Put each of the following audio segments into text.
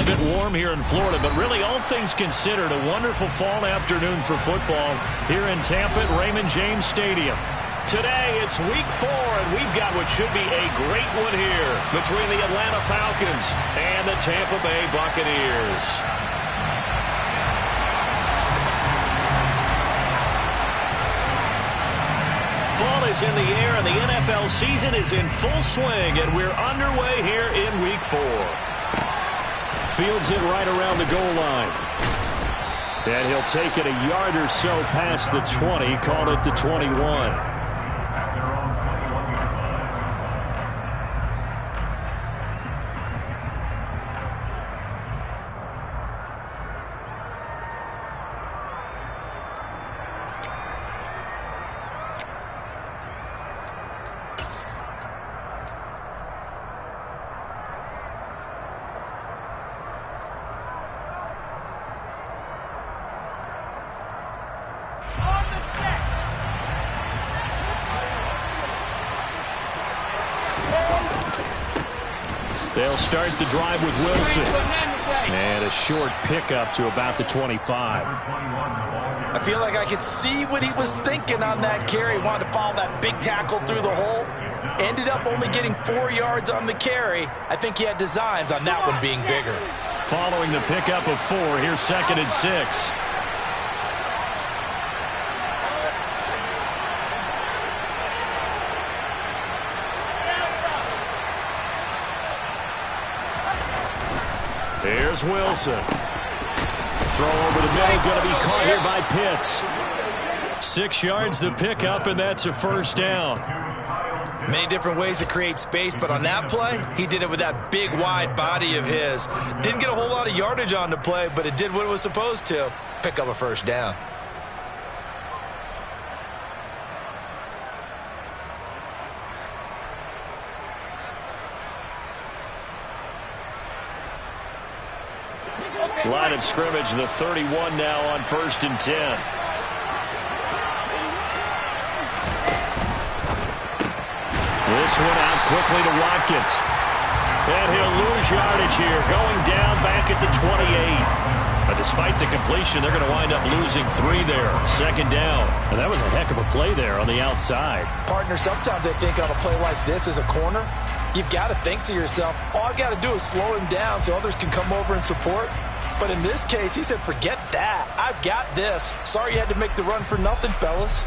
a bit warm here in Florida, but really all things considered, a wonderful fall afternoon for football here in Tampa at Raymond James Stadium. Today, it's week 4, and we've got what should be a great one here between the Atlanta Falcons and the Tampa Bay Buccaneers. Fall is in the air, and the NFL season is in full swing, and we're underway here in week 4. Fields it right around the goal line. And he'll take it a yard or so past the 20, call it the 21. They'll start the drive with Wilson. And a short pickup to about the 25. I feel like I could see what he was thinking on that carry. Wanted to follow that big tackle through the hole. Ended up only getting 4 yards on the carry. I think he had designs on that one being bigger. Following the pickup of 4, here's 2nd and 6. Here's Wilson. Throw over the middle, going to be caught here by Pitts. 6 yards the pickup, and that's a first down. Many different ways to create space, but on that play, he did it with that big, wide body of his. Didn't get a whole lot of yardage on the play, but it did what it was supposed to. Pick up a first down. Line of scrimmage, the 31 now on 1st and 10. This one out quickly to Watkins. And he'll lose yardage here, going down back at the 28. But despite the completion, they're going to wind up losing 3 there. 2nd down. And that was a heck of a play there on the outside. Partner, sometimes I think on a play like this as a corner, you've got to think to yourself, all I've got to do is slow him down so others can come over and support. But in this case, he said, forget that. I've got this. Sorry you had to make the run for nothing, fellas.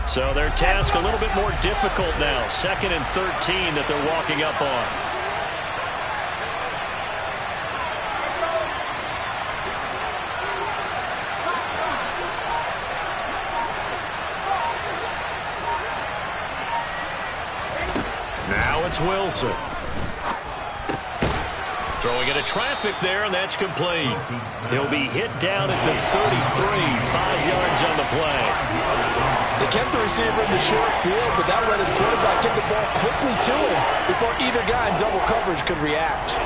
So their task a little bit more difficult now. 2nd and 13 that they're walking up on. It's Wilson. Throwing into traffic there, and that's complete. He'll be hit down at the 33, 5 yards on the play. They kept the receiver in the short field, but that let his quarterback get the ball quickly to him before either guy in double coverage could react.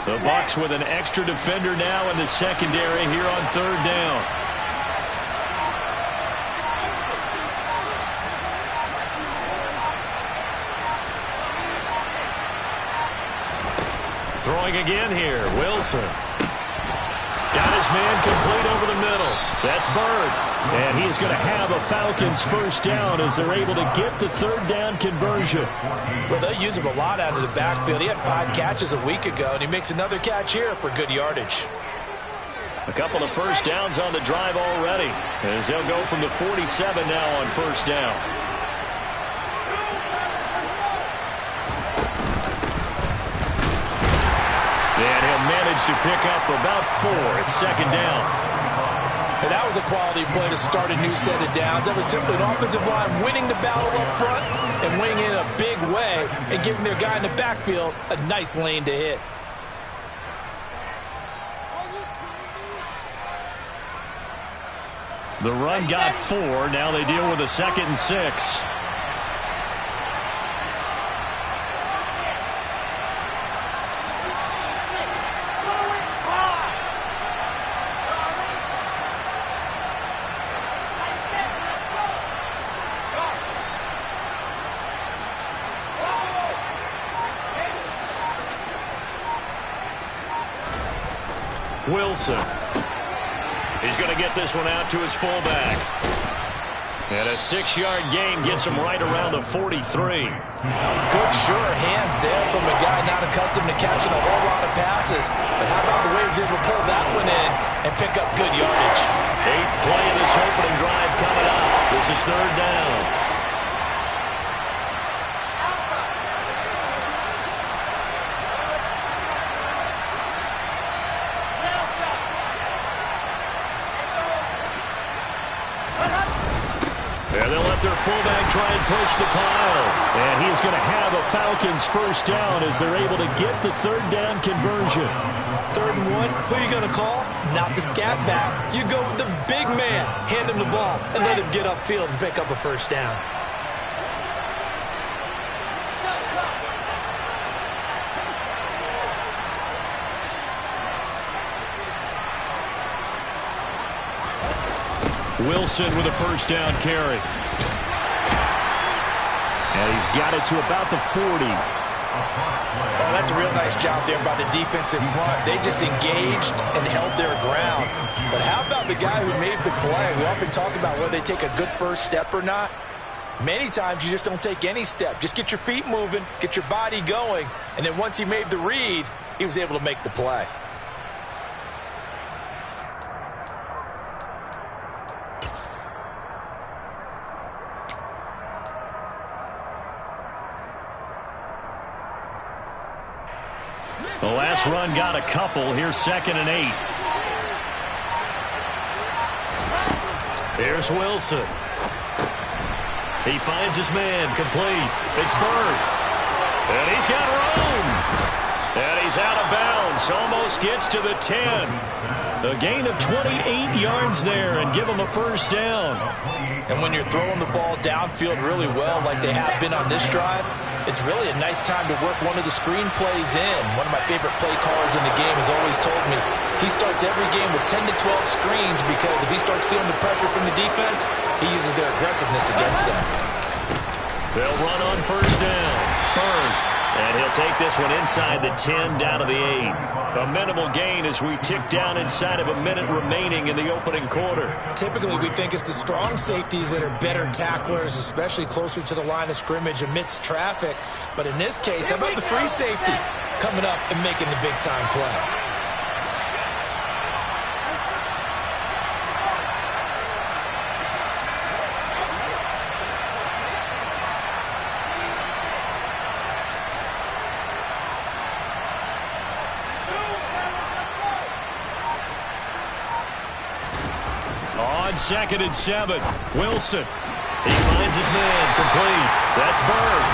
The Bucs with an extra defender now in the secondary here on 3rd down. Throwing again here, Wilson. Got his man complete over the middle. That's Bird. And he is going to have a Falcons first down as they're able to get the 3rd down conversion. Well, they'll use him a lot out of the backfield. He had 5 catches a week ago, and he makes another catch here for good yardage. A couple of first downs on the drive already, as they'll go from the 47 now on 1st down. And he'll manage to pick up about 4 at 2nd down. And that was a quality play to start a new set of downs. That was simply an offensive line winning the battle up front and winning in a big way and giving their guy in the backfield a nice lane to hit. The run got 4. Now they deal with a 2nd and 6. Wilson. He's going to get this one out to his fullback. And a 6-yard gain gets him right around the 43. Good, sure hands there from a guy not accustomed to catching a whole lot of passes. But how about the way he's able to pull that one in and pick up good yardage? 8th play of this opening drive coming up. This is 3rd down. Their fullback try and push the pile. And he's going to have a Falcons first down as they're able to get the 3rd down conversion. 3rd and 1, who are you going to call? Not the scat back. You go with the big man. Hand him the ball and let him get upfield and pick up a first down. Wilson with a first down carry. And he's got it to about the 40. Oh, that's a real nice job there by the defense in front. They just engaged and held their ground. But how about the guy who made the play? We often talk about whether they take a good first step or not. Many times you just don't take any step. Just get your feet moving, get your body going, and then once he made the read, he was able to make the play. The last run got a couple. Here's 2nd and 8. Here's Wilson. He finds his man. Complete. It's Bird. And he's got room. And he's out of bounds. Almost gets to the 10. A gain of 28 yards there and give him a first down. And when you're throwing the ball downfield really well like they have been on this drive, it's really a nice time to work one of the screen plays in. One of my favorite play callers in the game has always told me he starts every game with 10 to 12 screens because if he starts feeling the pressure from the defense, he uses their aggressiveness against them. They'll run on first down. Bird. And he'll take this one inside the 10 down to the 8. A minimal gain as we tick down inside of a minute remaining in the opening quarter. Typically, we think it's the strong safeties that are better tacklers, especially closer to the line of scrimmage amidst traffic. But in this case, how about the free safety coming up and making the big-time play? On 2nd and 7, Wilson. He finds his man. Complete. That's Bird.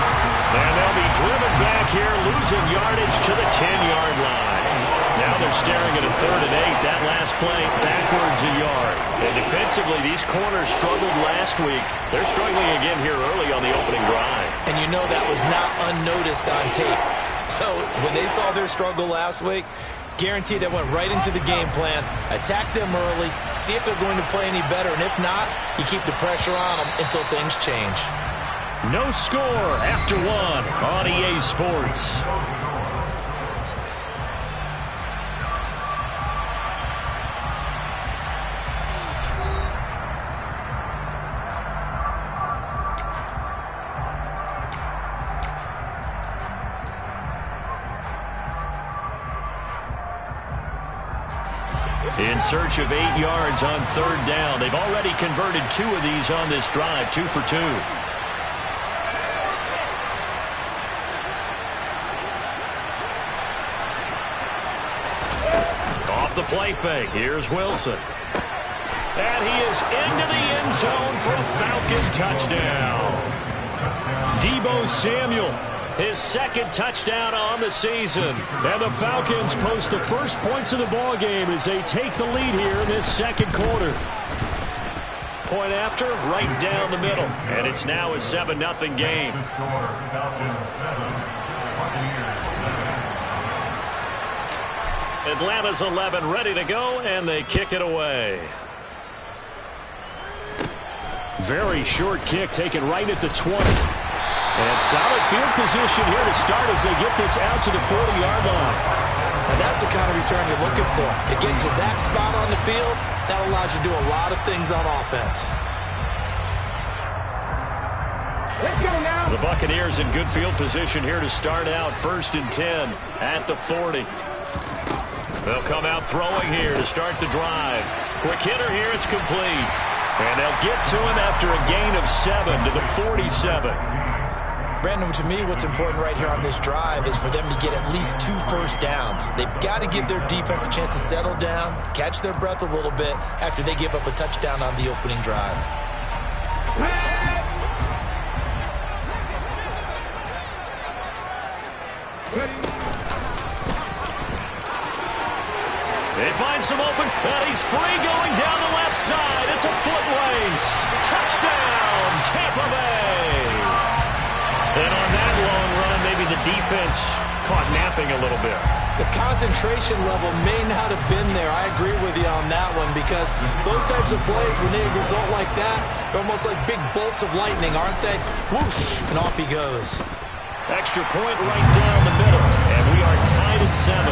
And they'll be driven back here, losing yardage to the 10-yard line. Now they're staring at a 3rd and 8. That last play backwards a yard. And defensively, these corners struggled last week. They're struggling again here early on the opening drive. And you know that was not unnoticed on tape. So when they saw their struggle last week, guaranteed they went right into the game plan, attack them early, see if they're going to play any better, and if not, you keep the pressure on them until things change. No score after 1 on EA Sports. In search of 8 yards on 3rd down. They've already converted 2 of these on this drive, 2 for 2. Off the play fake. Here's Wilson. And he is into the end zone for a Falcon touchdown. Deebo Samuel. His 2nd touchdown on the season. And the Falcons post the first points of the ball game as they take the lead here in this 2nd quarter. Point after, right down the middle. And it's now a 7-0 game. Atlanta's 11 ready to go, and they kick it away. Very short kick taken right at the 20. And solid field position here to start as they get this out to the 40-yard line. And that's the kind of return you're looking for. To get to that spot on the field, that allows you to do a lot of things on offense. Let's go now. The Buccaneers in good field position here to start out. 1st and 10 at the 40. They'll come out throwing here to start the drive. Quick hitter here, it's complete. And they'll get to him after a gain of 7 to the 47. Brandon, to me, what's important right here on this drive is for them to get at least 2 first downs. They've got to give their defense a chance to settle down, catch their breath a little bit after they give up a touchdown on the opening drive. They find some open, and he's free going down the left side. It's a foot race. Touchdown, Tampa Bay. And on that long run, maybe the defense caught napping a little bit. The concentration level may not have been there. I agree with you on that one because those types of plays, when they result like that, they're almost like big bolts of lightning, aren't they? Whoosh, and off he goes. Extra point right down the middle, and we are tied at 7.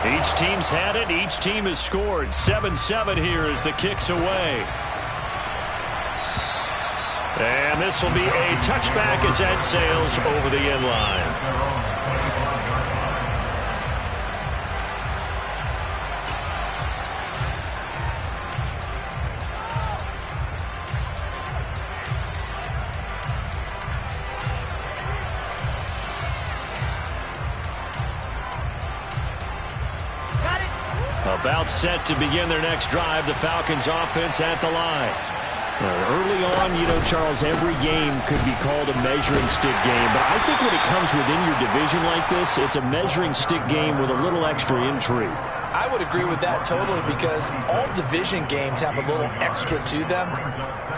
Each team's had it. Each team has scored. 7-7 here as the kick's away. And this will be a touchback as that sails over the end line. About set to begin their next drive. The Falcons offense at the line. Early on, you know, Charles, every game could be called a measuring stick game. But I think when it comes within your division like this, it's a measuring stick game with a little extra intrigue. I would agree with that totally because all division games have a little extra to them.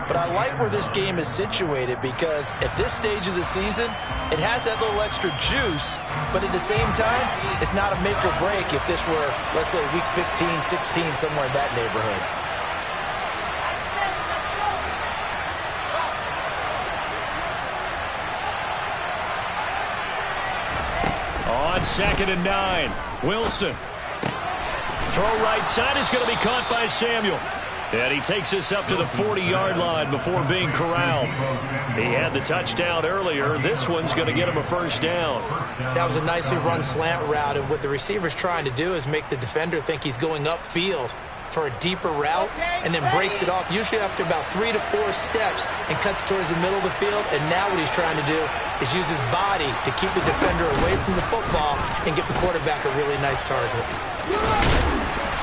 But I like where this game is situated because at this stage of the season, it has that little extra juice, but at the same time, it's not a make or break if this were, let's say, week 15, 16, somewhere in that neighborhood. On 2nd and 9, Wilson. Throw right side is going to be caught by Samuel. And he takes this up to the 40-yard line before being corralled. He had the touchdown earlier. This one's going to get him a first down. That was a nicely run slant route, and what the receiver's trying to do is make the defender think he's going upfield for a deeper route and then breaks it off, usually after about 3 to 4 steps, and cuts towards the middle of the field. And now what he's trying to do is use his body to keep the defender away from the football and give the quarterback a really nice target.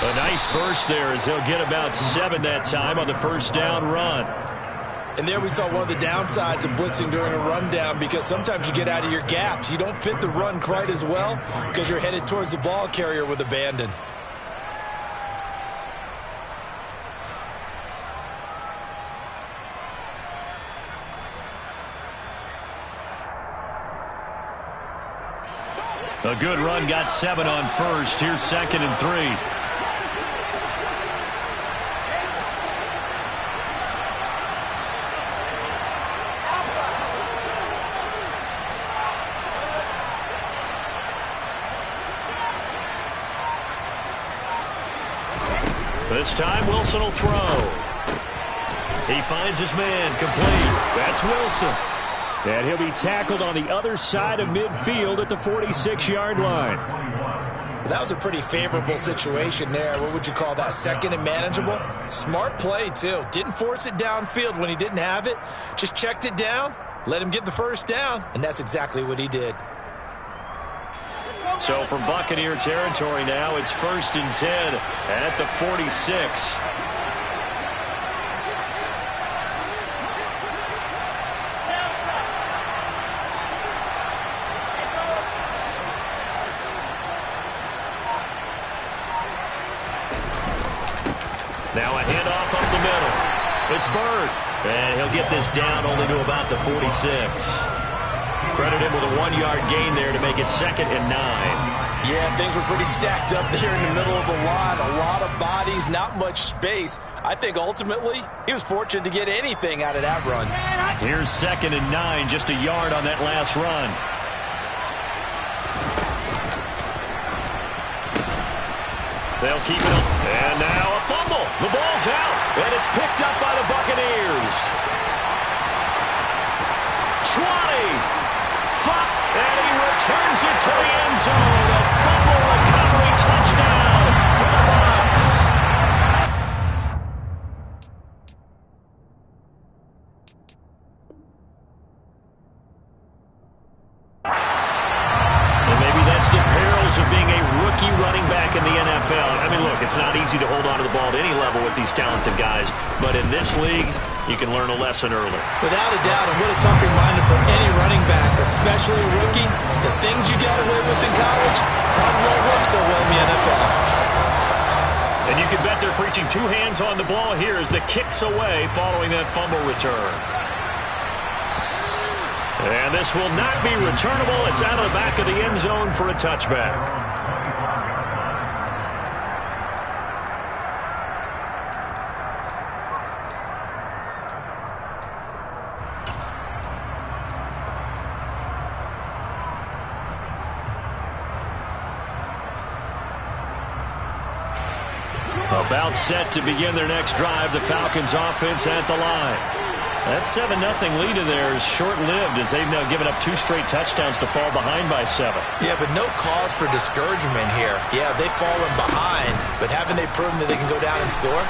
A nice burst there as they'll get about 7 that time on the first down run. And there we saw one of the downsides of blitzing during a rundown because sometimes you get out of your gaps. You don't fit the run quite as well because you're headed towards the ball carrier with abandon. A good run got 7 on first. Here's 2nd and 3. This time Wilson will throw. He finds his man complete. That's Wilson. And he'll be tackled on the other side of midfield at the 46-yard line. That was a pretty favorable situation there. What would you call that? 2nd and manageable? Smart play, too. Didn't force it downfield when he didn't have it. Just checked it down, let him get the first down, and that's exactly what he did. So from Buccaneer territory now, it's 1st and 10 at the 46. Now a handoff up the middle. It's Bird. And he'll get this down only to about the 46. Credit him with a 1-yard gain there to make it 2nd and 9. Yeah, things were pretty stacked up there in the middle of the line. A lot of bodies, not much space. I think ultimately he was fortunate to get anything out of that run. Here's 2nd and 9, just a yard on that last run. They'll keep it up. And now a fumble. The ball's out. And it's picked up by the Buccaneers. 20. And he returns it to the end zone. A fumble recovery touchdown for the Bucs. And maybe that's the perils of being a rookie running back in the NFL. I mean, look, it's not easy to hold on to the ball at any level with these talented guys. But in this league, you can learn a lesson early. Without a doubt, and what a tough reminder for any running back, especially a rookie. The things you got away with in college probably won't work so well in the NFL. And you can bet they're preaching 2 hands on the ball here as the kick's away following that fumble return. And this will not be returnable. It's out of the back of the end zone for a touchback. About set to begin their next drive, the Falcons offense at the line. That 7-0 lead of theirs short-lived as they've now given up 2 straight touchdowns to fall behind by 7. Yeah, but no cause for discouragement here. Yeah, they've fallen behind, but haven't they proven that they can go down and score?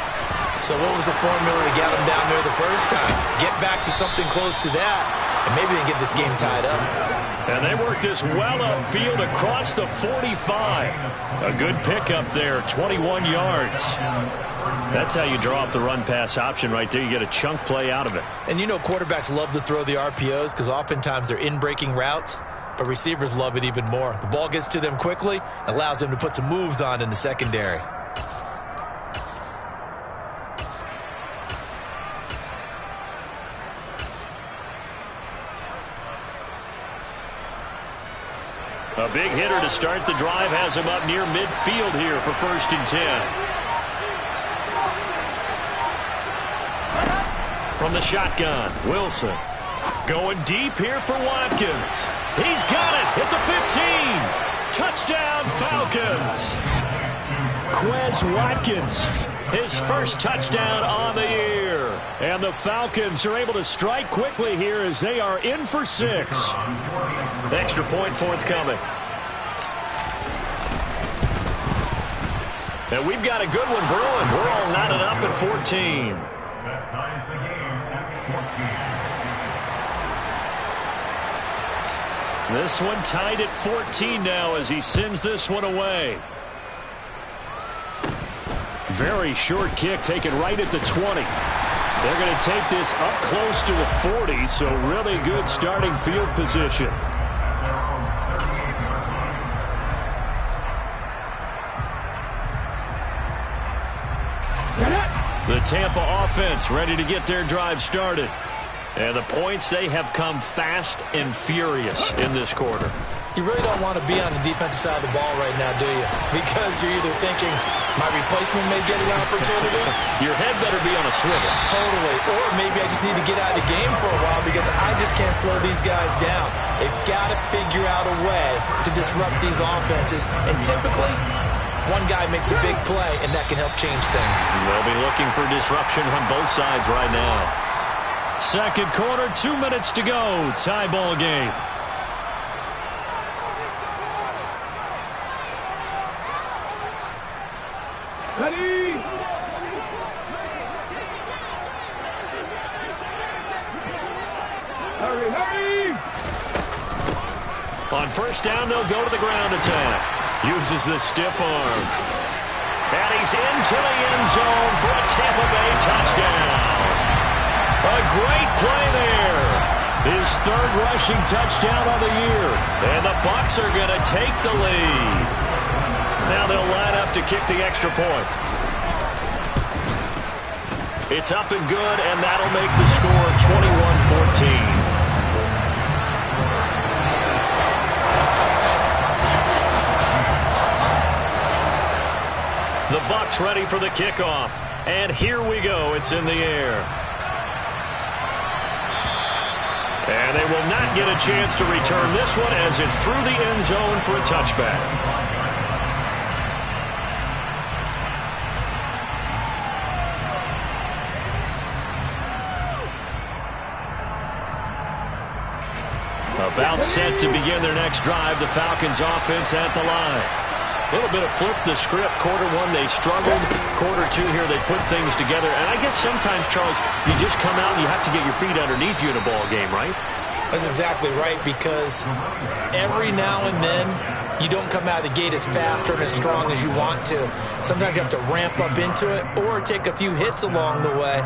So what was the formula to get them down there the first time? Get back to something close to that, and maybe they can get this game tied up. And they work this well upfield across the 45. A good pickup there, 21 yards. That's how you draw up the run-pass option right there. You get a chunk play out of it. And you know quarterbacks love to throw the RPOs because oftentimes they're in-breaking routes, but receivers love it even more. The ball gets to them quickly, allows them to put some moves on in the secondary. A big hitter to start the drive has him up near midfield here for 1st and 10. From the shotgun, Wilson. Going deep here for Watkins. He's got it at the 15. Touchdown, Falcons. Quez Watkins, his first touchdown on the year. And the Falcons are able to strike quickly here as they are in for 6. The extra point forthcoming. And we've got a good one brewing. We're all knotted up at 14. That ties the game at 14. This one tied at 14 now as he sends this one away. Very short kick taken right at the 20. They're going to take this up close to the 40, so really good starting field position. The Tampa offense ready to get their drive started. And the points, they have come fast and furious in this quarter. You really don't want to be on the defensive side of the ball right now, do you? Because you're either thinking, my replacement may get an opportunity. Your head better be on a swivel. Totally. Or maybe I just need to get out of the game for a while because I just can't slow these guys down. They've got to figure out a way to disrupt these offenses. And typically, one guy makes a big play, and that can help change things. They'll be looking for disruption on both sides right now. Second quarter, 2 minutes to go. Tie ball game. Ready? Hurry, hurry! On first down, they'll go to the ground attack. Uses the stiff arm. And he's into the end zone for a Tampa Bay touchdown. A great play there. His 3rd rushing touchdown of the year. And the Bucs are going to take the lead. Now they'll line up to kick the extra point. It's up and good, and that'll make the score 21-14. The Bucs ready for the kickoff. And here we go. It's in the air. And they will not get a chance to return this one as it's through the end zone for a touchback. About set to begin their next drive. The Falcons offense at the line. A little bit of flip the script. Quarter one, they struggled. Quarter two here, they put things together. And I guess sometimes, Charles, you just come out and you have to get your feet underneath you in a ball game, right? That's exactly right, because every now and then you don't come out of the gate as fast or as strong as you want to. Sometimes you have to ramp up into it or take a few hits along the way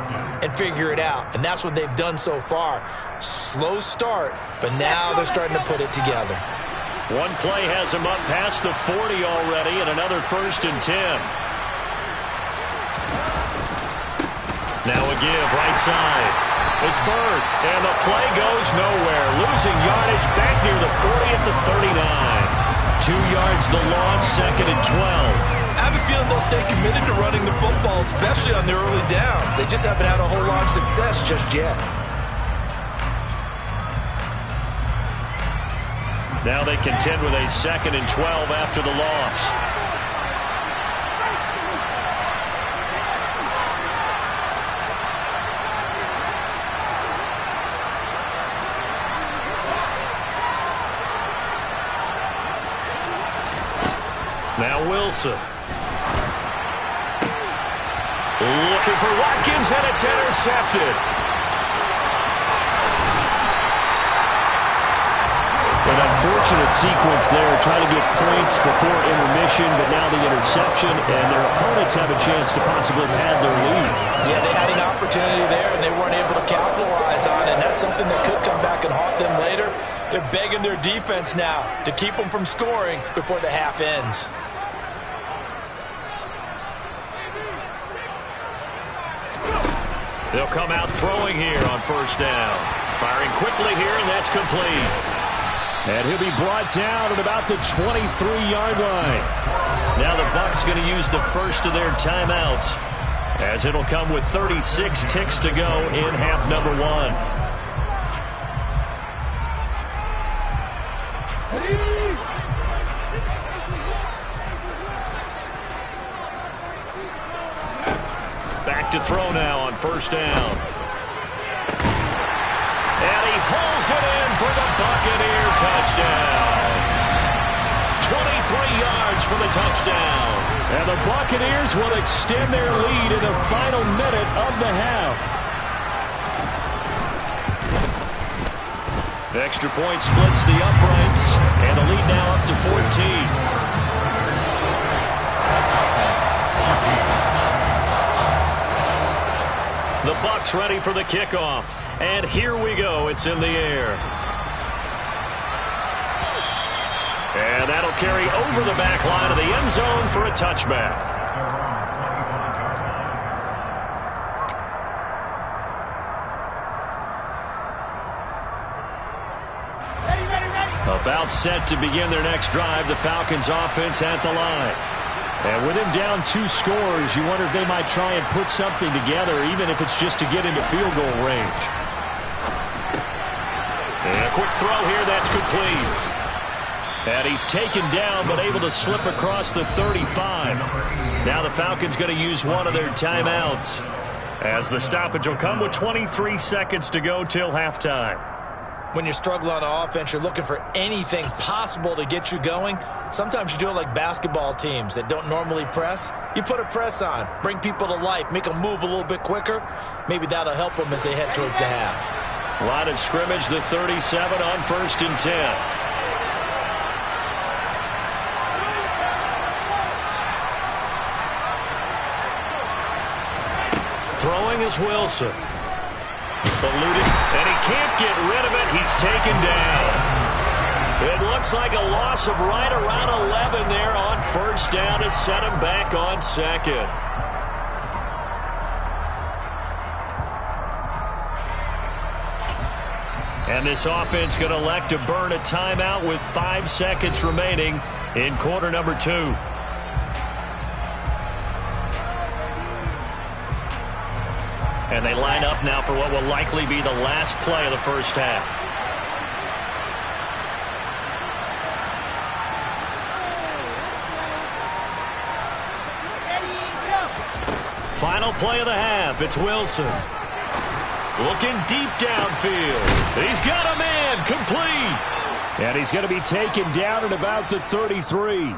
and figure it out. And that's what they've done so far. Slow start, but now they're starting to put it together. One play has him up past the 40 already, and another 1st and 10. Now a give, right side. It's Bird, and the play goes nowhere. Losing yardage back near the 40 at the 39. 2 yards the loss, 2nd and 12. I have a feeling they'll stay committed to running the football, especially on their early downs. They just haven't had a whole lot of success just yet. Now they contend with a 2nd and 12 after the loss. Now Wilson. Looking for Watkins, and it's intercepted. An unfortunate sequence there, trying to get points before intermission, but now the interception, and their opponents have a chance to possibly pad their lead. Yeah, they had an opportunity there, and they weren't able to capitalize on it, and that's something that could come back and haunt them later. They're begging their defense now to keep them from scoring before the half ends. They'll come out throwing here on 1st down. Firing quickly here, and that's complete. And he'll be brought down at about the 23-yard line. Now the Bucs going to use the first of their timeouts, as it'll come with 36 ticks to go in half number 1. Back to throw now on 1st down. And he pulls it in for the Buccaneer touchdown. 23 yards for the touchdown. And the Buccaneers will extend their lead in the final minute of the half. The extra point splits the uprights, and the lead now up to 14. The Bucs ready for the kickoff. And here we go. It's in the air. And that'll carry over the back line of the end zone for a touchback. About set to begin their next drive, the Falcons offense at the line. And with him down 2 scores, you wonder if they might try and put something together, even if it's just to get into field goal range. And a quick throw here, that's complete. And he's taken down, but able to slip across the 35. Now the Falcons going to use one of their timeouts, as the stoppage will come with 23 seconds to go till halftime. When you're struggling on offense, you're looking for anything possible to get you going. Sometimes you do it like basketball teams that don't normally press. You put a press on, bring people to life, make them move a little bit quicker. Maybe that'll help them as they head towards the half. Line of scrimmage, the 37 on 1st and 10. Throwing is Wilson. Eluded, and he can't get rid of it. He's taken down. It looks like a loss of right around 11 there on 1st down to set him back on 2nd. And this offense going to elect to burn a timeout with 5 seconds remaining in quarter number 2. And they line up now for what will likely be the last play of the first half. Final play of the half. It's Wilson. Looking deep downfield. He's got a man complete. And he's going to be taken down at about the 33.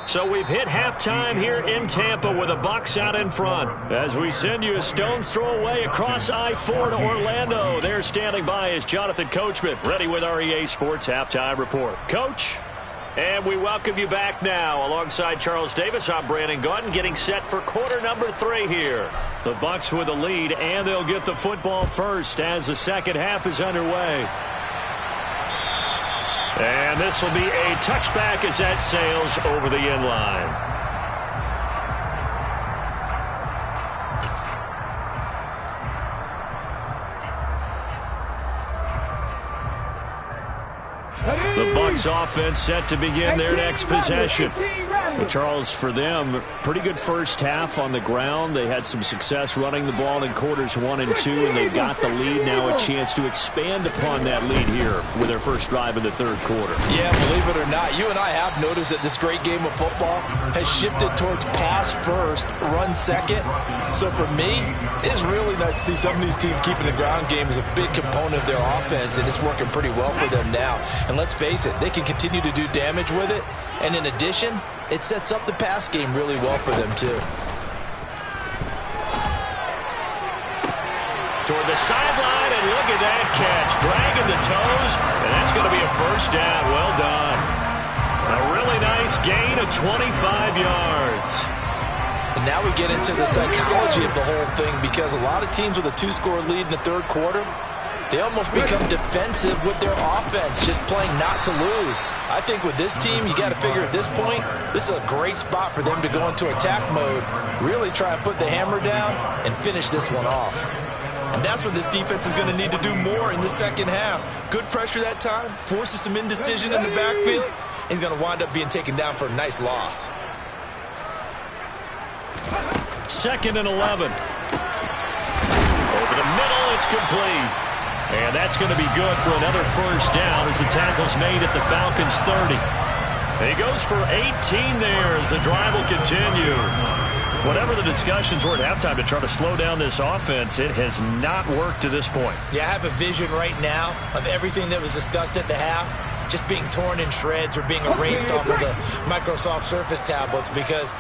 So we've hit halftime here in Tampa with the Bucs out in front. As we send you a stone's throw away across I-4 to Orlando. There standing by is Jonathan Coachman, ready with our EA Sports Halftime Report. Coach? And we welcome you back now. Alongside Charles Davis, I'm Brandon Gaudin, getting set for quarter number 3 here. The Bucs with the lead, and they'll get the football first as the second half is underway. And this will be a touchback as that sails over the end line. The Bucs offense set to begin their next possession. Well, Charles, for them, pretty good first half on the ground. They had some success running the ball in quarters 1 and 2, and they've got the lead now, a chance to expand upon that lead here with their first drive in the third quarter. Yeah, believe it or not, you and I have noticed that this great game of football has shifted towards pass first, run second. So for me, it's really nice to see some of these teams keeping the ground game as a big component of their offense, and it's working pretty well for them now. And let's face it, they can continue to do damage with it. And in addition, it sets up the pass game really well for them, too. Toward the sideline, and look at that catch. Dragging the toes, and that's going to be a first down. Well done. A really nice gain of 25 yards. And now we get into the psychology of the whole thing, because a lot of teams with a 2-score lead in the third quarter, they almost become defensive with their offense, just playing not to lose. I think with this team, you got to figure at this point, this is a great spot for them to go into attack mode, really try and put the hammer down and finish this one off. And that's what this defense is going to need to do more in the second half. Good pressure that time, forces some indecision in the backfield. He's going to wind up being taken down for a nice loss. 2nd and 11. Over the middle, it's complete. And that's going to be good for another first down as the tackle's made at the Falcons' 30. He goes for 18 there as the drive will continue. Whatever the discussions were at halftime to try to slow down this offense, it has not worked to this point. Yeah, I have a vision right now of everything that was discussed at the half just being torn in shreds or being erased off of the Microsoft Surface tablets because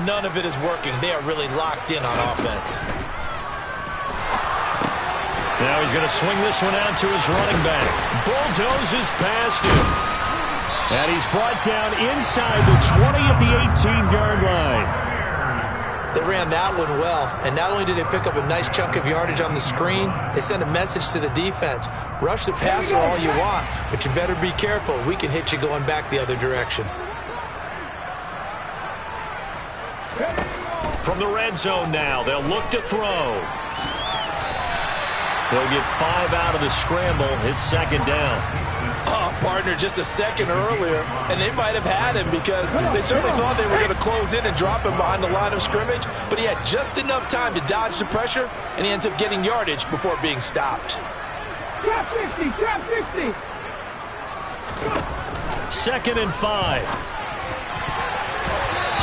none of it is working. They are really locked in on offense. Now he's going to swing this one out to his running back. Bulldozes past him. And he's brought down inside the 20 at the 18-yard line. They ran that one well, and not only did they pick up a nice chunk of yardage on the screen, they sent a message to the defense. Rush the passer all you want, but you better be careful. We can hit you going back the other direction. From the red zone now, they'll look to throw. They'll get 5 out of the scramble. It's 2nd down. Oh, partner, just a second earlier, and they might have had him because they certainly thought they were going to close in and drop him behind the line of scrimmage, but he had just enough time to dodge the pressure, and he ends up getting yardage before being stopped. Trap 60, trap 60. 2nd and 5.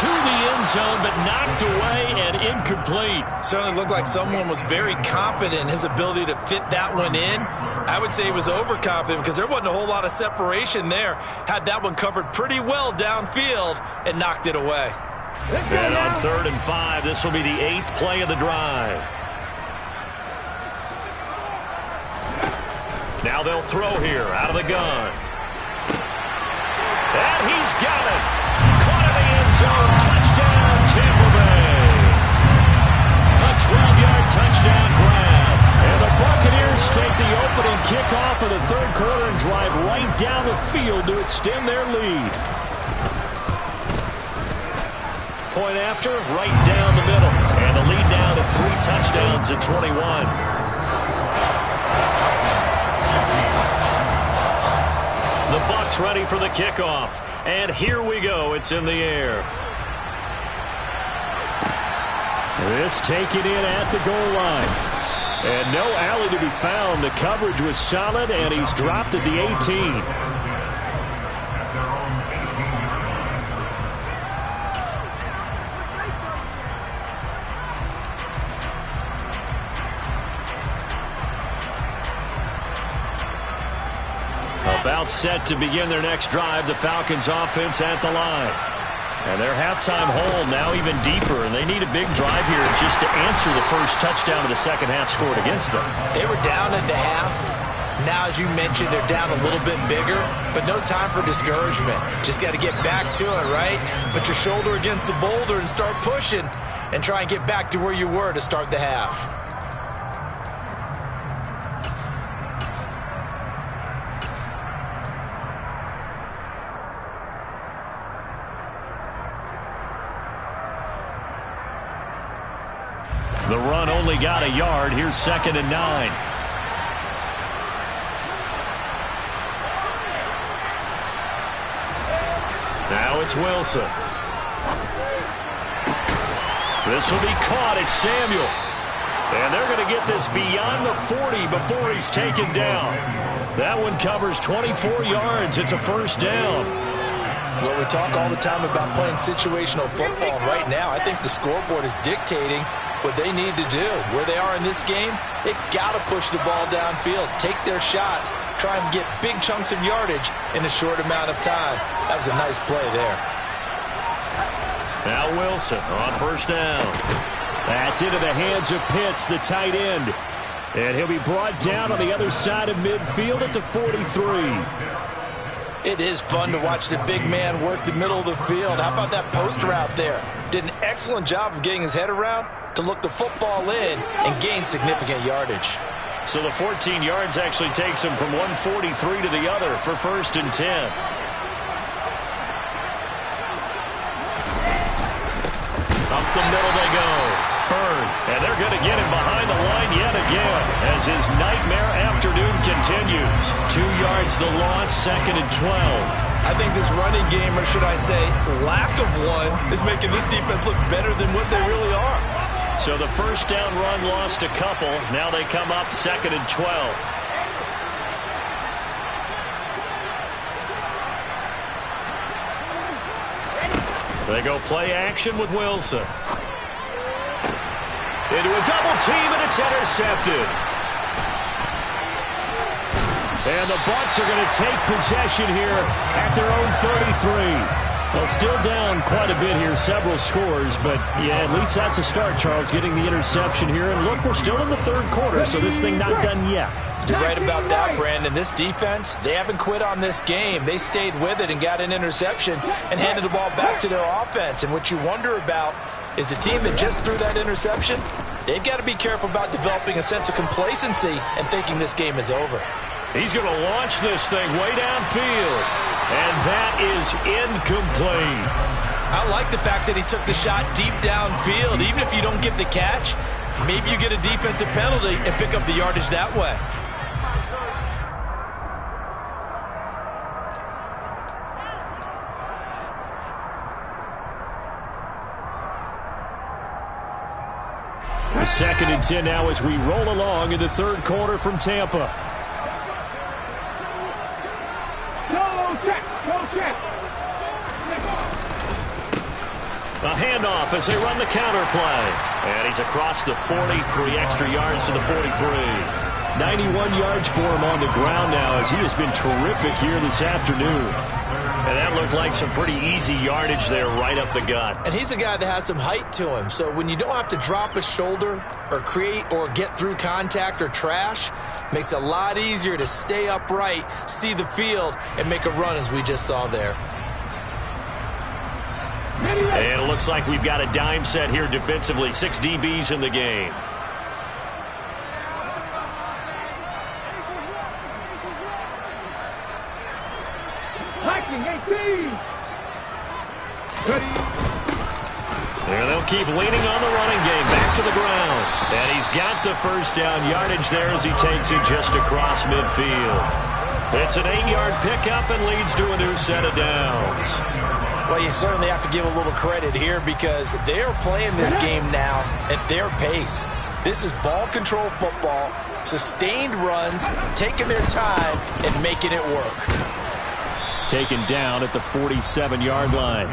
To the end zone, but knocked away and incomplete. Certainly looked like someone was very confident in his ability to fit that one in. I would say he was overconfident because there wasn't a whole lot of separation there. Had that one covered pretty well downfield and knocked it away. And on 3rd and 5, this will be the 8th play of the drive. Now they'll throw here out of the gun. And he's got it. Caught in the end zone. Touchdown, Tampa Bay. A 12-yard touchdown grab. And the Buccaneers take the opening kickoff of the third quarter and drive right down the field to extend their lead. Point after, right down the middle. And the lead now to 3 touchdowns at 21. The Bucs ready for the kickoff. And here we go. It's in the air. This taken in at the goal line. And no alley to be found. The coverage was solid, and he's dropped at the 18. About set to begin their next drive. The Falcons offense at the line. And their halftime hole now even deeper, and they need a big drive here just to answer the first touchdown of the second half scored against them. They were down at the half. Now, as you mentioned, they're down a little bit bigger, but no time for discouragement. Just got to get back to it, right? Put your shoulder against the boulder and start pushing and try and get back to where you were to start the half. The run only got a yard. Here's 2nd and 9. Now it's Wilson. This will be caught. It's Samuel. And they're going to get this beyond the 40 before he's taken down. That one covers 24 yards. It's a first down. Well, we talk all the time about playing situational football. Right now, I think the scoreboard is dictating what they need to do. Where they are in this game, they've got to push the ball downfield, take their shots, try and get big chunks of yardage in a short amount of time. That was a nice play there. Now Wilson on first down. That's into the hands of Pitts, the tight end. And he'll be brought down on the other side of midfield at the 43. It is fun to watch the big man work the middle of the field. How about that post route there? Did an excellent job of getting his head around to look the football in and gain significant yardage. So the 14 yards actually takes him from 143 to the other for 1st and 10. Up the middle they go. Byrne. And they're going to get him behind the line yet again as his nightmare afternoon continues. 2 yards the loss, 2nd and 12. I think this running game, or should I say lack of one, is making this defense look better than what they really are. So the first down run lost a couple. Now they come up 2nd and 12. They go play action with Wilson. Into a double team, and it's intercepted. And the Bucs are going to take possession here at their own 33. Well, still down quite a bit here, several scores, but yeah, at least that's a start, Charles, getting the interception here. And look, we're still in the 3rd quarter, so this thing not done yet. You're right about that, Brandon. This defense, they haven't quit on this game. They stayed with it and got an interception and handed the ball back to their offense. And what you wonder about is the team that just threw that interception, they've got to be careful about developing a sense of complacency and thinking this game is over. He's going to launch this thing way downfield, and that is incomplete. I like the fact that he took the shot deep downfield. Even if you don't get the catch, maybe you get a defensive penalty and pick up the yardage that way. The 2nd and 10 now as we roll along in the 3rd quarter from Tampa. A handoff as they run the counter play. And he's across the 40, 3 extra yards to the 43. 91 yards for him on the ground now as he has been terrific here this afternoon. And that looked like some pretty easy yardage there right up the gut. And he's a guy that has some height to him. So when you don't have to drop a shoulder or create or get through contact or trash, makes it a lot easier to stay upright, see the field, and make a run as we just saw there. And it looks like we've got a dime set here defensively. 6 DBs in the game. And they'll keep leaning on the running game. Back to the ground. And he's got the first down yardage there as he takes it just across midfield. It's an 8-yard pickup and leads to a new set of downs. Well, you certainly have to give a little credit here because they're playing this game now at their pace. This is ball control football, sustained runs, taking their time and making it work. Taken down at the 47-yard line.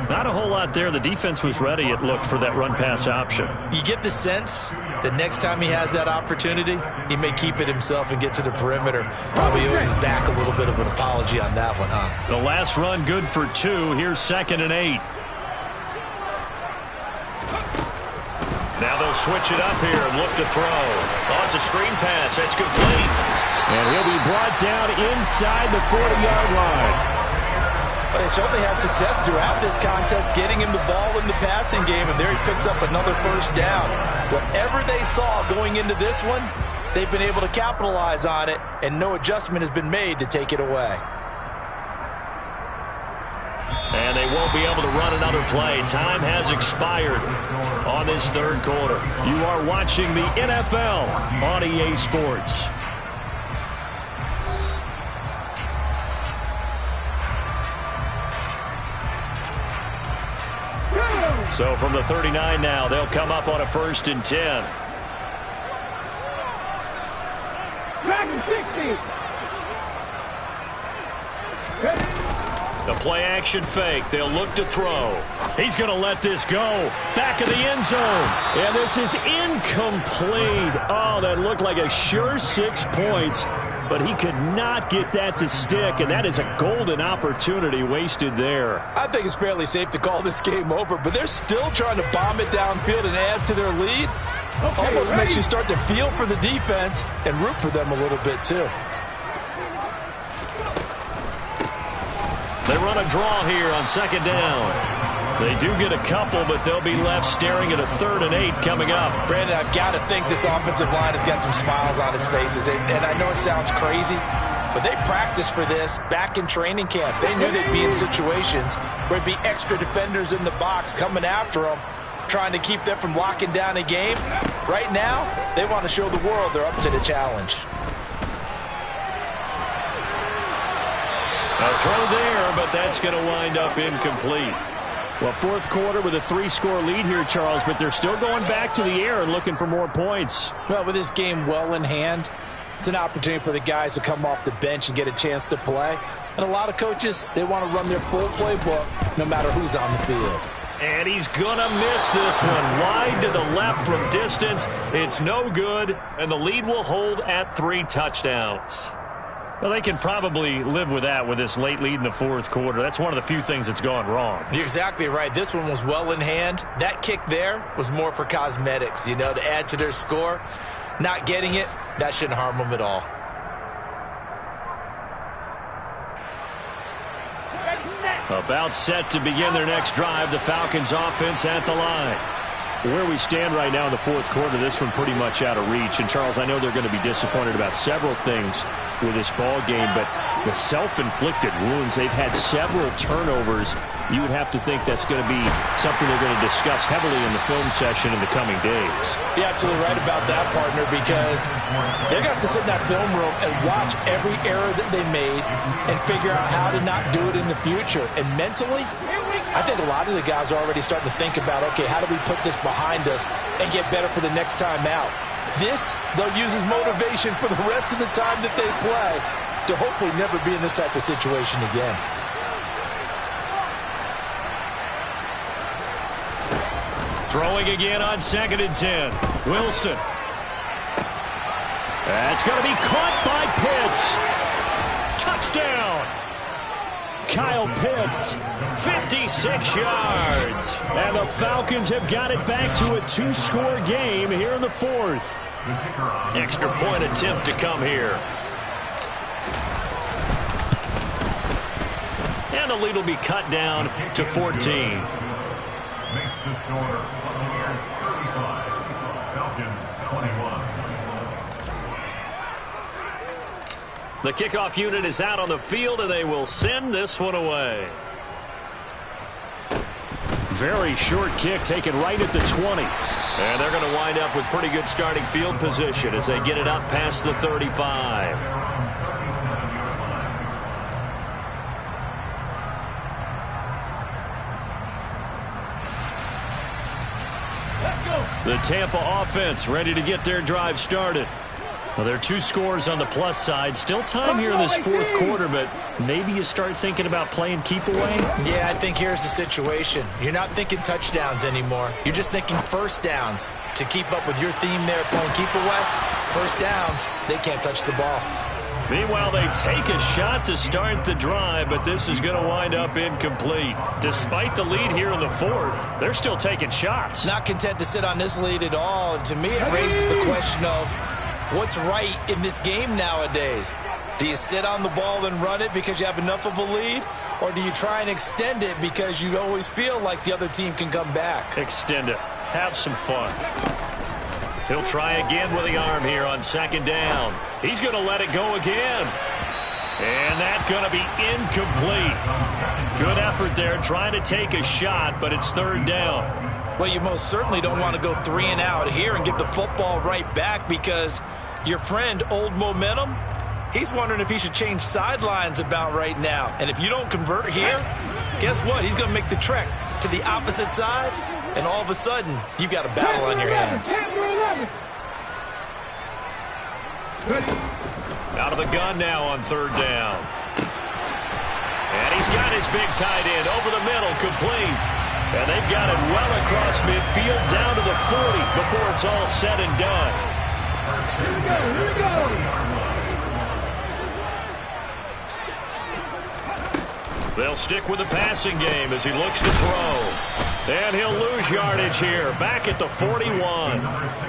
Not a whole lot there. The defense was ready, it looked, for that run-pass option. You get the sense that next time he has that opportunity, he may keep it himself and get to the perimeter. Probably owes his back a little bit of an apology on that one, huh? The last run good for 2. Here's 2nd and 8. Now they'll switch it up here and look to throw. Oh, it's a screen pass. That's complete. And he'll be brought down inside the 40-yard line. But they certainly had success throughout this contest getting him the ball in the passing game, and there he picks up another first down. Whatever they saw going into this one, they've been able to capitalize on it, and no adjustment has been made to take it away. And they won't be able to run another play. Time has expired on this third quarter. You are watching the NFL on EA Sports. So from the 39 now, they'll come up on a 1st and 10. Back to 60. The play action fake. They'll look to throw. He's going to let this go. Back of the end zone. And this is incomplete. Oh, that looked like a sure 6 points. But he could not get that to stick, and that is a golden opportunity wasted there. I think it's fairly safe to call this game over, but they're still trying to bomb it downfield and add to their lead. Almost makes you start to feel for the defense and root for them a little bit, too. They run a draw here on 2nd down. They do get a couple, but they'll be left staring at a 3rd and 8 coming up. Brandon, I've got to think this offensive line has got some smiles on its faces. And I know it sounds crazy, but they practiced for this back in training camp. They knew they'd be in situations where it'd be extra defenders in the box coming after them, trying to keep them from locking down a game. Right now, they want to show the world they're up to the challenge. A throw there, but that's going to wind up incomplete. Well, 4th quarter with a 3-score lead here, Charles, but they're still going back to the air and looking for more points. Well, with this game well in hand, it's an opportunity for the guys to come off the bench and get a chance to play. And a lot of coaches, they want to run their full playbook no matter who's on the field. And he's going to miss this one. Wide to the left from distance. It's no good, and the lead will hold at 3 touchdowns. Well, they can probably live with that with this late lead in the 4th quarter. That's one of the few things that's gone wrong. You're exactly right. This one was well in hand. That kick there was more for cosmetics, to add to their score. Not getting it, that shouldn't harm them at all. About set to begin their next drive. The Falcons offense at the line. Where we stand right now in the 4th quarter, this one pretty much out of reach. And, Charles, I know they're going to be disappointed about several things with this ball game, but the self-inflicted wounds, they've had several turnovers. You would have to think that's going to be something they're going to discuss heavily in the film session in the coming days. You're absolutely right about that, partner, because they're going to have to sit in that film room and watch every error that they made and figure out how to not do it in the future. And mentally, I think a lot of the guys are already starting to think about, okay, how do we put this behind us and get better for the next time out? This, they'll use as motivation for the rest of the time that they play to hopefully never be in this type of situation again. Throwing again on 2nd and 10. Wilson. That's going to be caught by Pitts. Touchdown. Kyle Pitts, 56 yards. And the Falcons have got it back to a 2-score game here in the 4th. Extra point attempt to come here. And the lead will be cut down to 14. Makes the score Buccaneers 35, Falcons 21. The kickoff unit is out on the field, and they will send this one away. Very short kick taken right at the 20. And they're going to wind up with pretty good starting field position as they get it up past the 35. The Tampa offense ready to get their drive started. Well, there are 2 scores on the plus side. Still time here in this fourth quarter, but maybe you start thinking about playing keep away? Yeah, I think here's the situation. You're not thinking touchdowns anymore. You're just thinking first downs. To keep up with your theme there, playing keep away, first downs, they can't touch the ball. Meanwhile, they take a shot to start the drive, but this is going to wind up incomplete. Despite the lead here in the fourth, they're still taking shots. Not content to sit on this lead at all. And to me, it raises the question of what's right in this game nowadays. Do you sit on the ball and run it because you have enough of a lead? Or do you try and extend it because you always feel like the other team can come back? Extend it. Have some fun. He'll try again with the arm here on second down. He's going to let it go again. And that's going to be incomplete. Good effort there trying to take a shot, but it's third down. Well, you most certainly don't want to go 3 and out here and give the football right back because your friend, Old Momentum, he's wondering if he should change sidelines about right now. And if you don't convert here, guess what? He's going to make the trek to the opposite side, and all of a sudden, you've got a battle on your hands. Out of the gun now on third down. And he's got his big tight end over the middle, complete. And they've got it well across midfield down to the 40 before it's all said and done. Here we go, here we go. They'll stick with the passing game as he looks to throw. And he'll lose yardage here, back at the 41.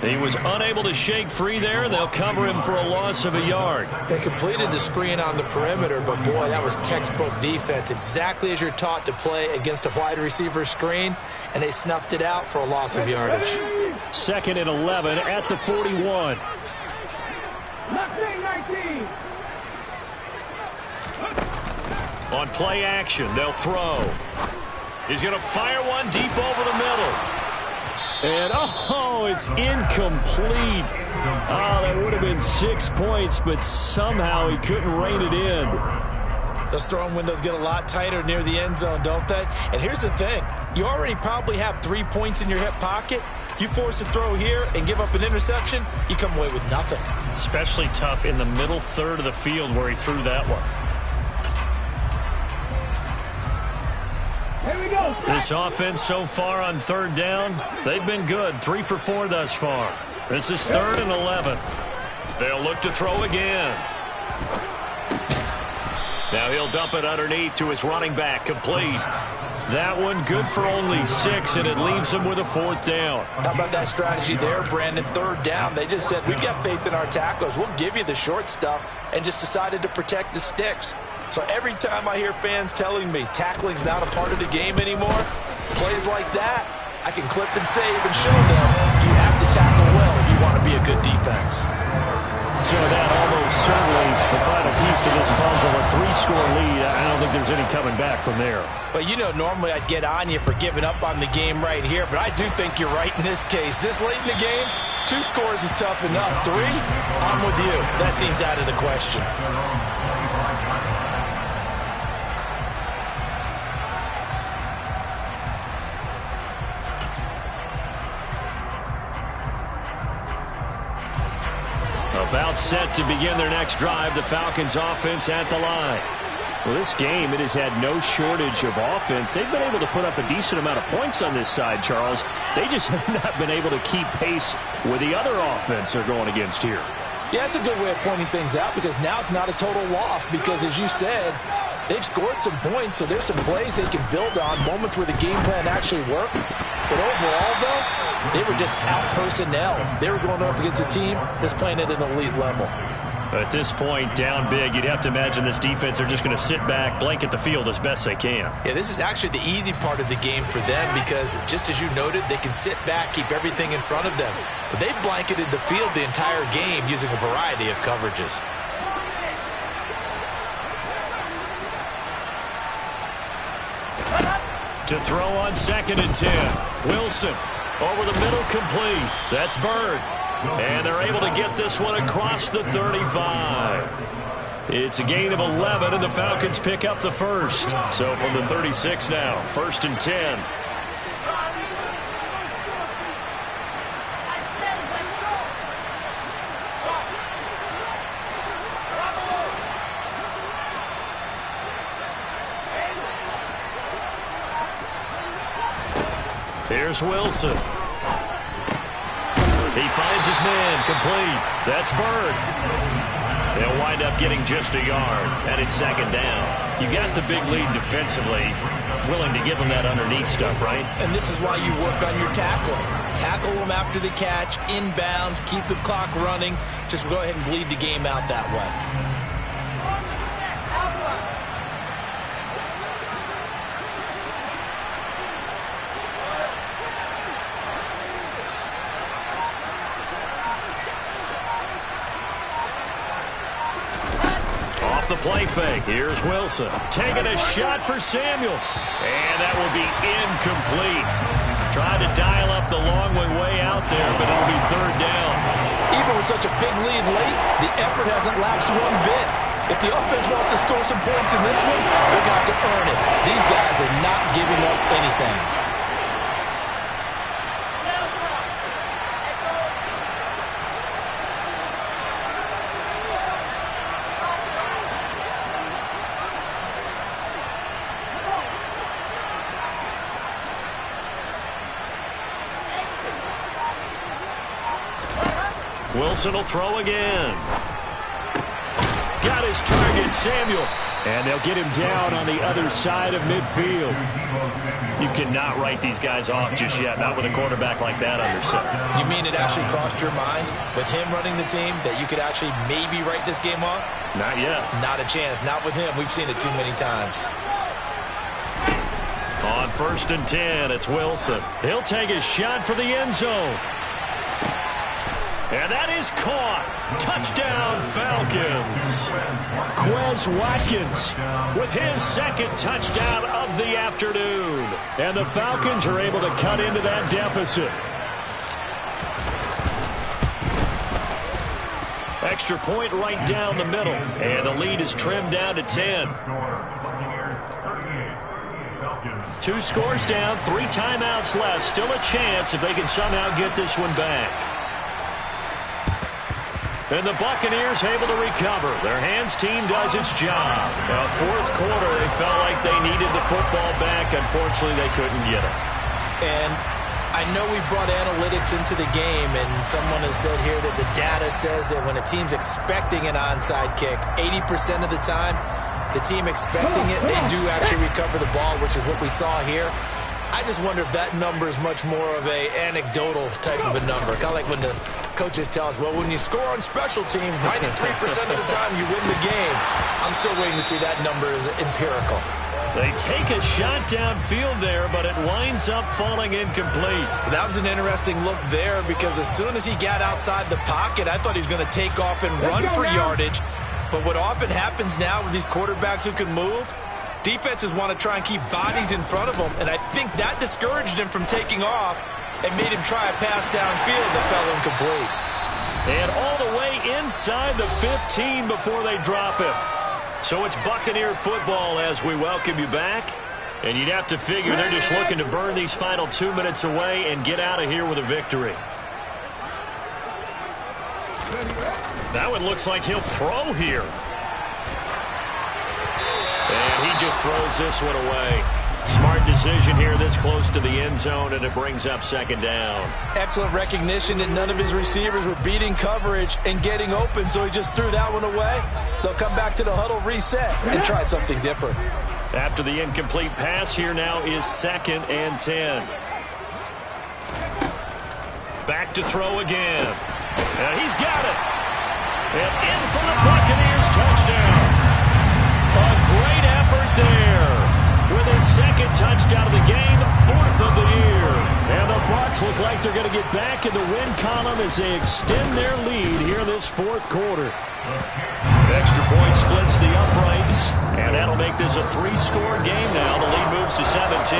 He was unable to shake free there. They'll cover him for a loss of a yard. They completed the screen on the perimeter, but boy, that was textbook defense. Exactly as you're taught to play against a wide receiver screen, and they snuffed it out for a loss of yardage. 2nd and 11 at the 41. 19. On play action, they'll throw. He's going to fire one deep over the middle. And, oh, it's incomplete. Oh, that would have been 6 points, but somehow he couldn't rein it in. Those throwing windows get a lot tighter near the end zone, don't they? And here's the thing. You already probably have 3 points in your hip pocket. You force a throw here and give up an interception, you come away with nothing. Especially tough in the middle third of the field where he threw that one. Here we go. This offense so far on third down, they've been good. 3 for 4 thus far. This is 3rd and 11. They'll look to throw again. Now he'll dump it underneath to his running back, complete. That one good for only 6, and it leaves him with a 4th down. How about that strategy there, Brandon? 3rd down. They just said, we've got faith in our tackles. We'll give you the short stuff, and just decided to protect the sticks. So every time I hear fans telling me tackling's not a part of the game anymore, plays like that, I can clip and save and show them you have to tackle well if you want to be a good defense. So that almost certainly the final piece to this puzzle, a 3-score lead. I don't think there's any coming back from there. But you know, normally I'd get on you for giving up on the game right here, but I do think you're right in this case. This late in the game, 2 scores is tough enough. 3, I'm with you. That seems out of the question. About set to begin their next drive, the Falcons offense at the line. Well, this game, it has had no shortage of offense. They've been able to put up a decent amount of points on this side, Charles. They just have not been able to keep pace with the other offense they're going against here. Yeah, that's a good way of pointing things out because now it's not a total loss because, as you said, they've scored some points, so there's some plays they can build on, moments where the game plan actually worked. But overall, though, they were just out-personnel. They were going up against a team that's playing at an elite level. At this point, down big, you'd have to imagine this defense, they're just going to sit back, blanket the field as best they can. Yeah, this is actually the easy part of the game for them because, just as you noted, they can sit back, keep everything in front of them. But they've blanketed the field the entire game using a variety of coverages. To throw on 2nd and 10. Wilson over the middle, complete. That's Bird. And they're able to get this one across the 35. It's a gain of 11, and the Falcons pick up the first. So from the 36 now, 1st and 10. Here's Wilson. He finds his man, complete. That's Bird. They'll wind up getting just a yard, and it's 2nd down. You got the big lead defensively, willing to give them that underneath stuff, right? And this is why you work on your tackling. Tackle them after the catch, inbounds, keep the clock running. Just go ahead and bleed the game out that way. The play fake. Here's Wilson. Taking a shot for Samuel. And that will be incomplete. Tried to dial up the long way out there, but it'll be 3rd down. Even with such a big lead late, the effort hasn't lapsed one bit. If the offense wants to score some points in this one, they're going to have to earn it. These guys are not giving up anything. Wilson will throw again. Got his target, Samuel. And they'll get him down on the other side of midfield. You cannot write these guys off just yet, not with a quarterback like that under center. You mean it actually crossed your mind with him running the team that you could actually maybe write this game off? Not yet. Not a chance. Not with him. We've seen it too many times. On 1st and 10, it's Wilson. He'll take his shot for the end zone. And that is caught. Touchdown, Falcons. Quez Watkins with his 2nd touchdown of the afternoon. And the Falcons are able to cut into that deficit. Extra point right down the middle. And the lead is trimmed down to 10. 2 scores down, 3 timeouts left. Still a chance if they can somehow get this one back. And the Buccaneers able to recover. Their hands team does its job. Now, 4th quarter, they felt like they needed the football back. Unfortunately, they couldn't get it. And I know we brought analytics into the game, and someone has said here that the data says that when a team's expecting an onside kick, 80% of the time, the team expecting it, they do actually recover the ball, which is what we saw here. I just wonder if that number is much more of a anecdotal type of a number. Kind of like when the coaches tell us, well, when you score on special teams, 93% of the time you win the game. I'm still waiting to see that number is empirical. They take a shot downfield there, but it winds up falling incomplete. That was an interesting look there because as soon as he got outside the pocket, I thought he was going to take off and run for yardage. But what often happens now with these quarterbacks who can move, defenses want to try and keep bodies in front of them, and I think that discouraged him from taking off and made him try a pass downfield that fell incomplete. And all the way inside the 15 before they drop him. So it's Buccaneer football as we welcome you back. And you'd have to figure they're just looking to burn these final 2 minutes away and get out of here with a victory. That one looks like he'll throw here. And he just throws this one away. Smart decision here this close to the end zone, and it brings up 2nd down. Excellent recognition that none of his receivers were beating coverage and getting open, so he just threw that one away. They'll come back to the huddle, reset, and try something different. After the incomplete pass, here now is 2nd and 10. Back to throw again. And he's got it. And in for the Buccaneers touchdown. A great effort there. With his 2nd touchdown of the game, 4th of the year. And the Bucs Bucs look like they're going to get back in the win column as they extend their lead here in this fourth quarter. Extra point splits the uprights, and that'll make this a 3-score game now. The lead moves to 17.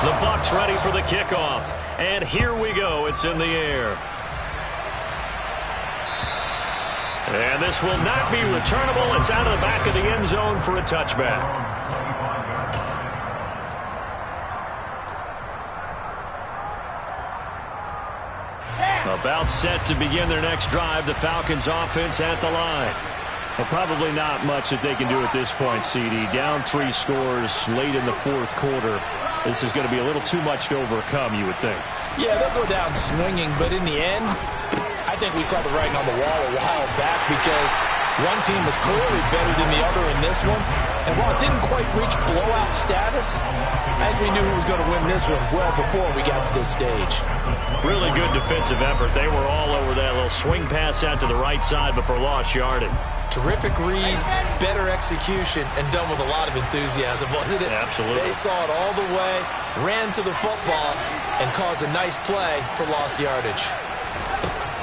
The Bucs ready for the kickoff, and here we go. It's in the air. And this will not be returnable. It's out of the back of the end zone for a touchback. About set to begin their next drive. The Falcons offense at the line. Well, probably not much that they can do at this point, CD. Down 3 scores late in the fourth quarter. This is going to be a little too much to overcome, you would think. Yeah, they'll go down swinging, but in the end, I think we saw the writing on the wall a while back because one team was clearly better than the other in this one. And while it didn't quite reach blowout status, I think we knew who was going to win this one well before we got to this stage. Really good defensive effort. They were all over that little swing pass out to the right side before lost yardage. Terrific read, better execution, and done with a lot of enthusiasm, wasn't it? Absolutely. They saw it all the way, ran to the football, and caused a nice play for lost yardage.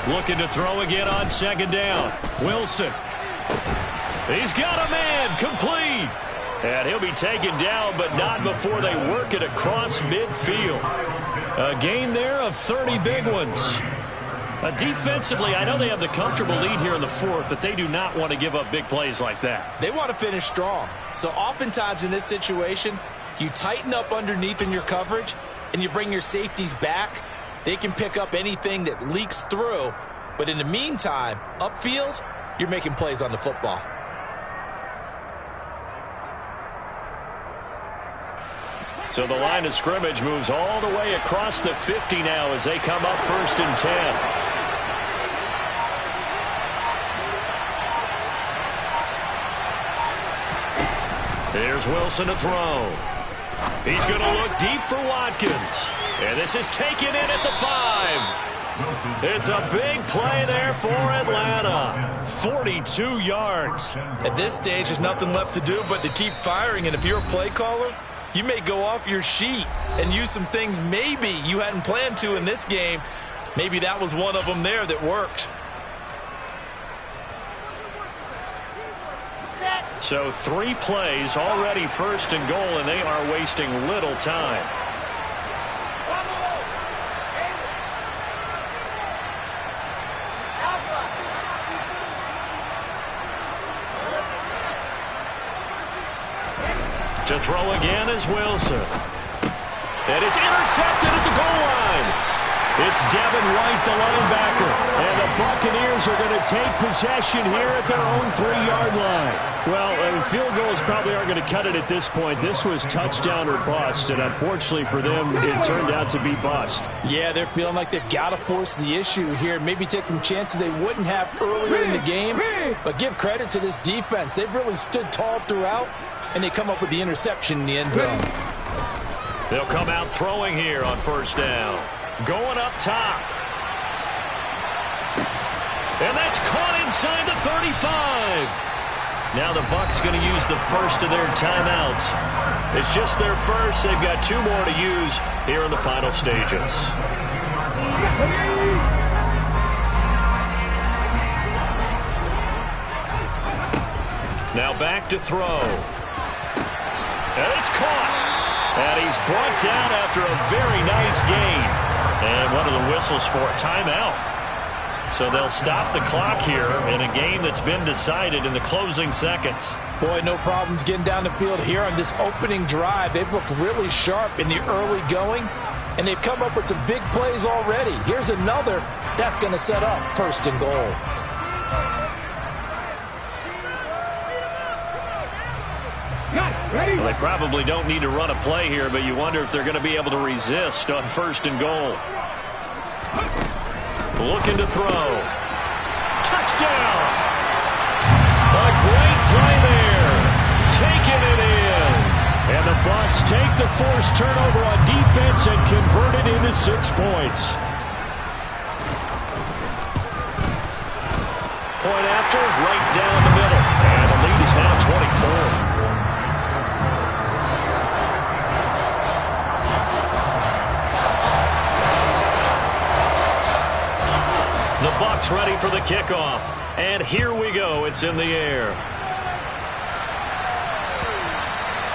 Looking to throw again on second down. Wilson. He's got a man. Complete. And he'll be taken down, but not before they work it across midfield. A gain there of 30 big ones. Defensively, I know they have the comfortable lead here in the fourth, but they do not want to give up big plays like that. They want to finish strong. So oftentimes in this situation, you tighten up underneath in your coverage, and you bring your safeties back. They can pick up anything that leaks through. But in the meantime, upfield, you're making plays on the football. So the line of scrimmage moves all the way across the 50 now as they come up 1st and 10. Here's Wilson to throw. He's going to look deep for Watkins. And this is taken in at the 5. It's a big play there for Atlanta. 42 yards. At this stage, there's nothing left to do but to keep firing. And if you're a play caller, you may go off your sheet and use some things maybe you hadn't planned to in this game. Maybe that was one of them there that worked. So 3 plays already 1st and goal, and they are wasting little time. To throw again is Wilson. And it's intercepted at the goal line. It's Devin White, the linebacker. And the Buccaneers are going to take possession here at their own 3-yard line. Well, field goals probably aren't going to cut it at this point. This was touchdown or bust, and unfortunately for them, it turned out to be bust. Yeah, they're feeling like they've got to force the issue here. Maybe take some chances they wouldn't have earlier in the game. But give credit to this defense. They've really stood tall throughout, and they come up with the interception in the end zone. They'll come out throwing here on 1st down. Going up top. And that's caught inside the 35. Now the Bucs going to use the first of their timeouts. It's just their first. They've got 2 more to use here in the final stages. Now back to throw. And it's caught. And he's brought down after a very nice gain. And one of the whistles for a timeout. So they'll stop the clock here in a game that's been decided in the closing seconds. Boy, no problems getting down the field here on this opening drive. They've looked really sharp in the early going, and they've come up with some big plays already. Here's another that's going to set up 1st and goal. Well, they probably don't need to run a play here, but you wonder if they're going to be able to resist on 1st and goal. Looking to throw. Touchdown! A great play there. Taking it in. And the Bucs take the forced turnover on defense and convert it into 6 points. Point after, right down the middle. And the lead is now 24. The Bucs ready for the kickoff. And here we go. It's in the air.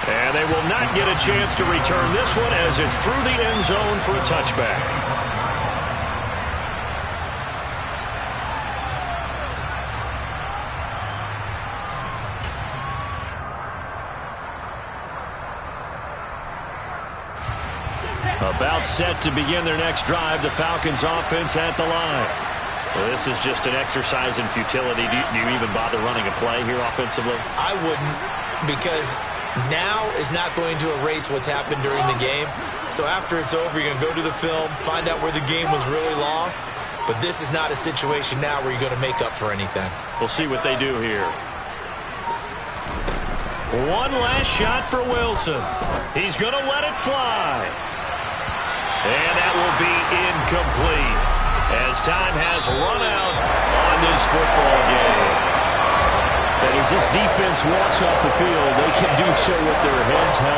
And they will not get a chance to return this one as it's through the end zone for a touchback. About set to begin their next drive. The Falcons offense at the line. Well, this is just an exercise in futility. Do you even bother running a play here offensively? I wouldn't, because now is not going to erase what's happened during the game. So after it's over, you're going to go to the film, find out where the game was really lost. But this is not a situation now where you're going to make up for anything. We'll see what they do here. One last shot for Wilson. He's going to let it fly. And that will be incomplete as time has run out on this football game. And as this defense walks off the field, they can do so with their heads held.